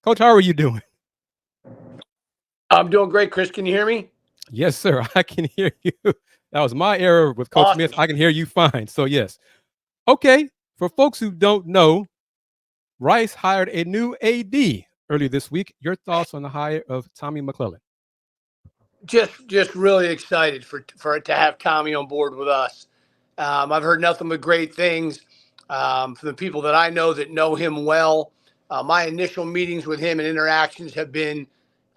Coach, how are you doing? I'm doing great, Chris. Can you hear me? Yes, sir. I can hear you. That was my error with Coach Smith. Awesome. I can hear you fine. So, yes. Okay. For folks who don't know, Rice hired a new AD earlier this week. Your thoughts on the hire of Tommy McClellan? Just really excited for it to have Tommy on board with us. I've heard nothing but great things from the people that I know that know him well. My initial meetings with him and interactions have been,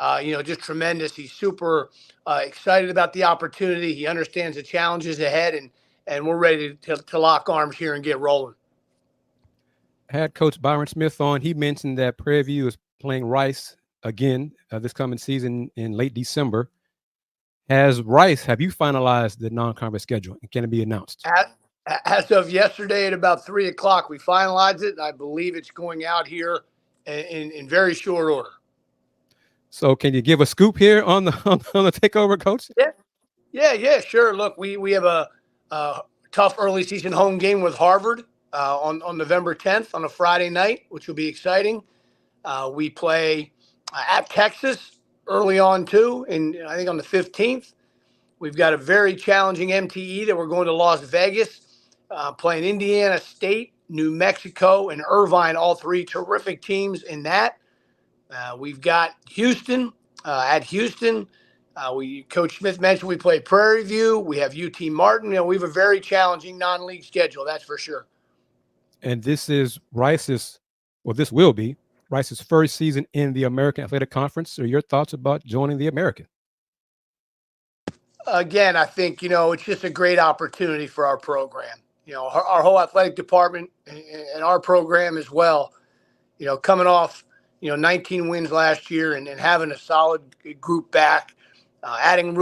just tremendous. He's super excited about the opportunity. He understands the challenges ahead, and we're ready to lock arms here and get rolling. Had Coach Byron Smith on. He mentioned that Prairie View is playing Rice again this coming season in late December. Have you finalized the non-conference schedule? And can it be announced? As of yesterday at about 3 o'clock, we finalized it. And I believe it's going out here in very short order. So, can you give a scoop here on the on the takeover, Coach? Yeah, sure. Look, we have a tough early season home game with Harvard on November 10th on a Friday night, which will be exciting. We play at Texas early on too, and I think on the 15th. We've got a very challenging MTE that we're going to Las Vegas, playing Indiana State, New Mexico, and Irvine, all three terrific teams in that. We've got Houston at Houston. Coach Smith mentioned we play Prairie View. We have UT Martin. We have a very challenging non-league schedule, that's for sure. And this is this will be Rice's first season in the American Athletic Conference. So, your thoughts about joining the American? Again, I think, it's just a great opportunity for our program. Our whole athletic department and our program as well, coming off, 19 wins last year and having a solid group back, adding a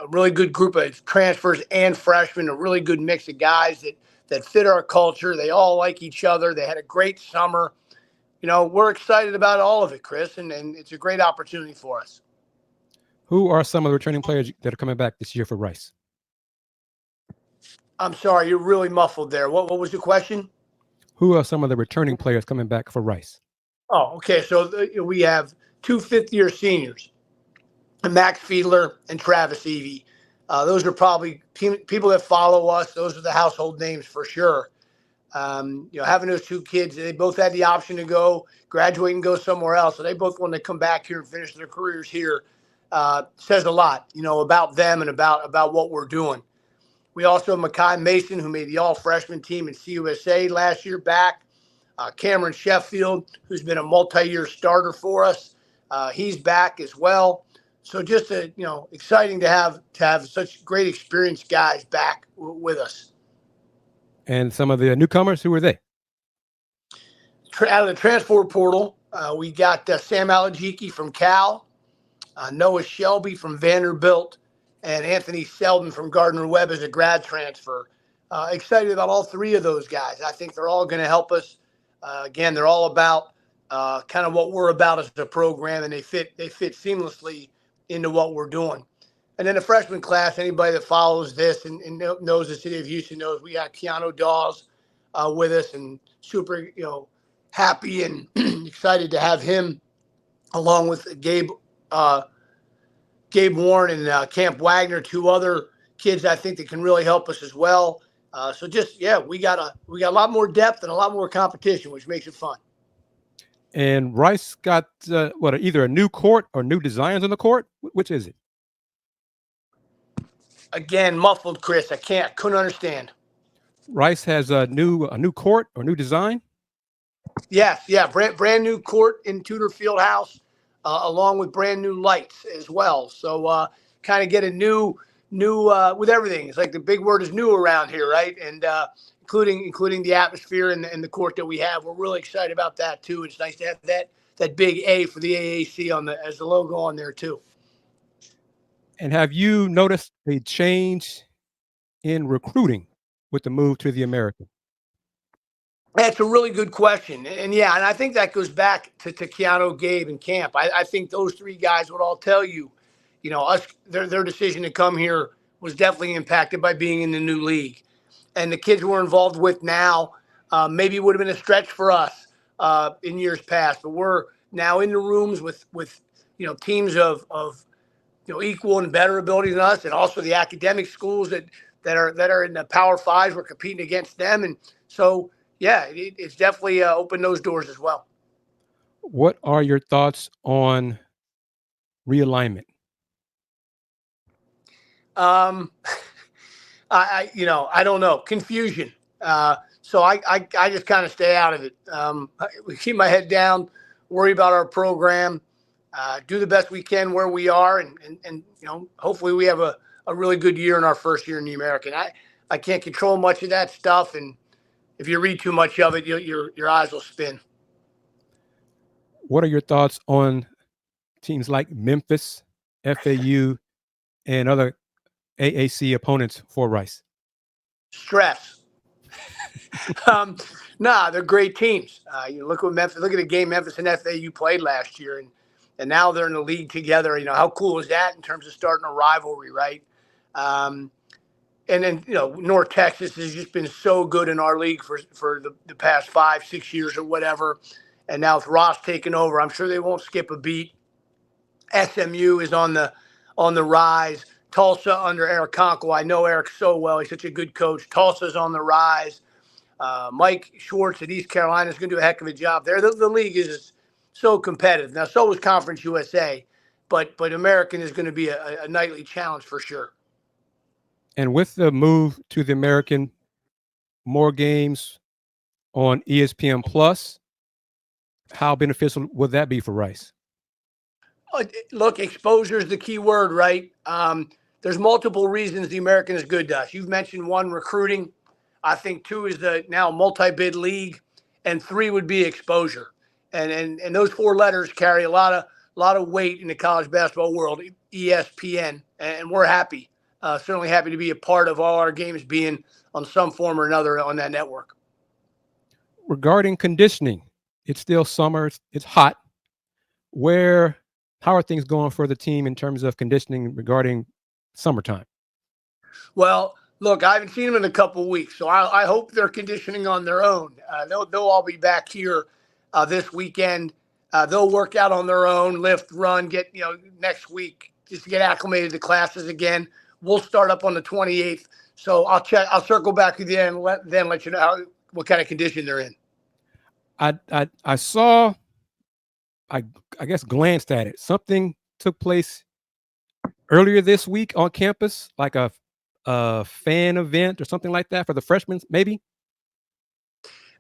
really good group of transfers and freshmen, a really good mix of guys that fit our culture. They all like each other. They had a great summer. We're excited about all of it, Chris, and it's a great opportunity for us. Who are some of the returning players that are coming back this year for Rice? I'm sorry, you're really muffled there. What was the question? Who are some of the returning players coming back for Rice? Oh, okay. So we have two fifth-year seniors, Max Fiedler and Travis Evie. Those are probably people that follow us. Those are the household names for sure. Having those two kids, they both had the option to go graduate and go somewhere else. So they both want to come back here and finish their careers here. Says a lot, about them and about what we're doing. We also have Makai Mason, who made the all-freshman team in CUSA last year back. Cameron Sheffield, who's been a multi-year starter for us. He's back as well. So just exciting to have such great experienced guys back with us. And some of the newcomers, who are they? Out of the transfer portal, we got Sam Alajiki from Cal, Noah Shelby from Vanderbilt, and Anthony Selden from Gardner-Webb as a grad transfer. Excited about all three of those guys. I think they're all going to help us. Again, they're all about kind of what we're about as a program, and they fit seamlessly into what we're doing. And then the freshman class, anybody that follows this and knows the city of Houston knows we got Keanu Dawes with us, and super, happy and excited to have him along with Gabe Warren and Camp Wagner, two other kids I think that can really help us as well. We got a lot more depth and a lot more competition, which makes it fun. And Rice got either a new court or new designs on the court. Which is it? Again, muffled, Chris. Couldn't understand. Rice has a new court or new design. Yeah, brand new court in Tudor Fieldhouse, along with brand new lights as well. So kind of get a new with everything. It's like the big word is new around here, right? And including the atmosphere and the court that we have. We're really excited about that too. It's nice to have that big A for the AAC as the logo on there too. And have you noticed a change in recruiting with the move to the American? That's a really good question. And I think that goes back to Keanu, Gabe, and Camp. I think those three guys would all tell you, their decision to come here was definitely impacted by being in the new league. And the kids we're involved with now, maybe would have been a stretch for us in years past. But we're now in the rooms with teams of equal and better ability than us, and also the academic schools that are in the Power Fives. We're competing against them, and so yeah, it's definitely opened those doors as well. What are your thoughts on realignment? I don't know. Confusion. So I just kind of stay out of it. We keep my head down, worry about our program, do the best we can where we are, and hopefully we have a really good year in our first year in the American. I can't control much of that stuff, and if you read too much of it, your eyes will spin. What are your thoughts on teams like Memphis, FAU, and other AAC opponents for Rice? Stress. They're great teams. Look at Memphis. Look at the game Memphis and FAU played last year, and now they're in the league together. How cool is that in terms of starting a rivalry, right? And then North Texas has just been so good in our league for the past 5-6 years or whatever. And now with Ross taking over, I'm sure they won't skip a beat. SMU is on the rise. Tulsa under Eric Conkle. I know Eric so well. He's such a good coach. Tulsa's on the rise. Mike Schwartz at East Carolina is going to do a heck of a job there. The league is so competitive. Now, so is Conference USA, but American is going to be a nightly challenge for sure. And with the move to the American, more games on ESPN Plus, how beneficial would that be for Rice? Look, exposure is the key word, right? There's multiple reasons the American is good to us. You've mentioned one, recruiting. I think 2 is the now multi-bid league, and 3 would be exposure. And those 4 letters carry a lot of weight in the college basketball world. ESPN, and we're happy, certainly happy to be a part of all our games being on some form or another on that network. Regarding conditioning, it's still summer. It's hot. How are things going for the team in terms of conditioning regarding summertime? Well, look, I haven't seen them in a couple of weeks, so I hope they're conditioning on their own. They'll all be back here this weekend. They'll work out on their own, lift, run, get next week just to get acclimated to classes again. We'll start up on the 28th, so I'll circle back with you and let you know what kind of condition they're in. I saw. I guess glanced at it. Something took place earlier this week on campus, like a fan event or something like that for the freshmen, maybe.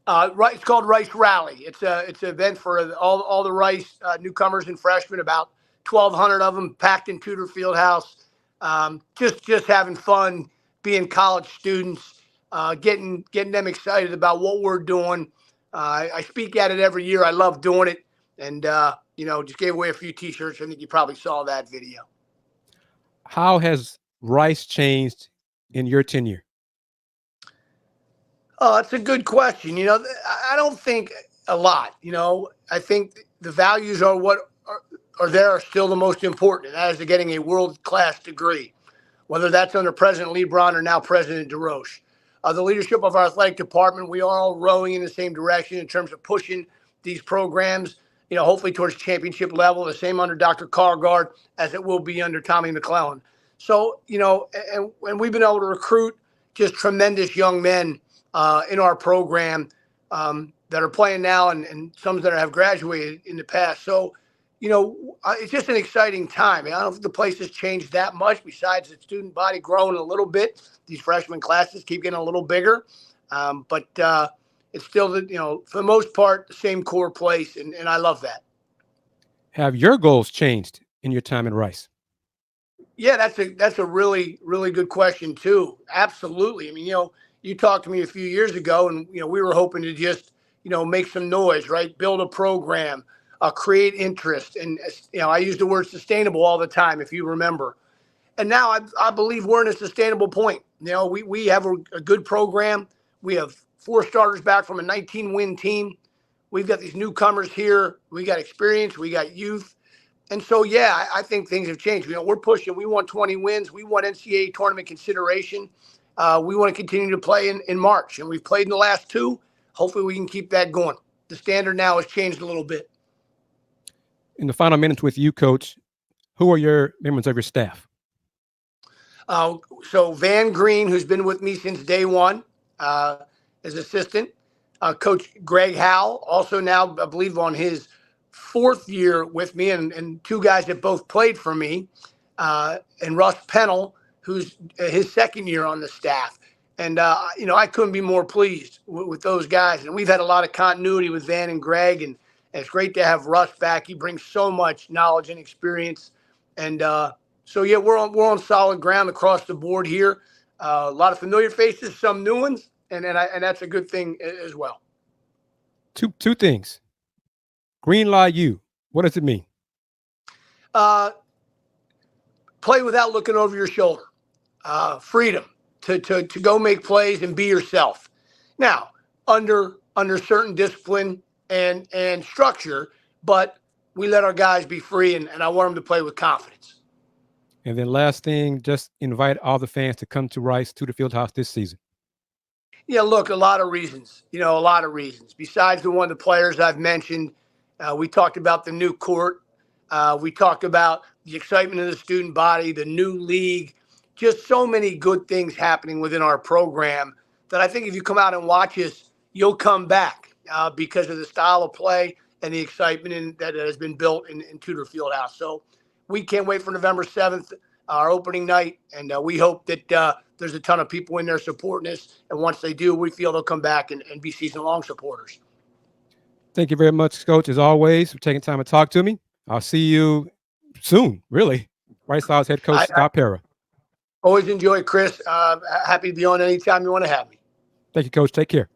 Right, it's called Rice Rally. It's an event for all the Rice newcomers and freshmen, about 1,200 of them, packed in Tudor Fieldhouse. Just having fun, being college students, getting them excited about what we're doing. I speak at it every year. I love doing it, and just gave away a few T-shirts. I think you probably saw that video. How has Rice changed in your tenure? Oh, that's a good question. I don't think a lot. I think the values are what are there are still the most important, and that is getting a world-class degree, whether that's under President Lebron or now President DeRoche. The leadership of our athletic department, we are all rowing in the same direction in terms of pushing these programs, hopefully towards championship level, the same under Dr. Cargard as it will be under Tommy McClellan. So, and we've been able to recruit just tremendous young men in our program that are playing now and some that have graduated in the past. So, it's just an exciting time. I don't think the place has changed that much besides the student body growing a little bit. These freshman classes keep getting a little bigger. But it's still, for the most part, the same core place. And I love that. Have your goals changed in your time in Rice? Yeah, that's a really, really good question, too. Absolutely. I mean, you talked to me a few years ago and, we were hoping to just, make some noise, right? Build a program, create interest. And, I use the word sustainable all the time, if you remember. And now I believe we're in a sustainable point. We have a good program. We have 4 starters back from a 19-win team. We've got these newcomers here. We got experience. We got youth. And so, yeah, I think things have changed. We're pushing. We want 20 wins. We want NCAA tournament consideration. We want to continue to play in March. And we've played in the last 2. Hopefully we can keep that going. The standard now has changed a little bit. In the final minutes with you, Coach, who are your members of your staff? So Van Green, who's been with me since day one, as assistant. Coach Greg Howell, also now, I believe, on his 4th year with me, and 2 guys that both played for me, and Russ Pennell, who's his 2nd year on the staff. And, I couldn't be more pleased with those guys. And we've had a lot of continuity with Van and Greg, and it's great to have Russ back. He brings so much knowledge and experience. And so, yeah, we're on solid ground across the board here. A lot of familiar faces, some new ones, and that's a good thing as well. Two things. Green Lie U. What does it mean? Play without looking over your shoulder. Freedom to go make plays and be yourself. Now, under certain discipline and structure, but we let our guys be free, and I want them to play with confidence. And then last thing, just invite all the fans to come to Rice, to the Fieldhouse this season. Yeah, look, a lot of reasons. Besides the players I've mentioned, we talked about the new court. We talked about the excitement of the student body, the new league, just so many good things happening within our program that I think if you come out and watch us, you'll come back because of the style of play and the excitement that has been built in Tudor Fieldhouse. So we can't wait for November 7th, our opening night, and we hope that there's a ton of people in there supporting us. And once they do, we feel they'll come back and be season-long supporters. Thank you very much, Coach, as always, for taking time to talk to me. I'll see you soon, really. Rice Owls head coach Scott Pera. Always enjoy, Chris. Happy to be on anytime you want to have me. Thank you, Coach. Take care.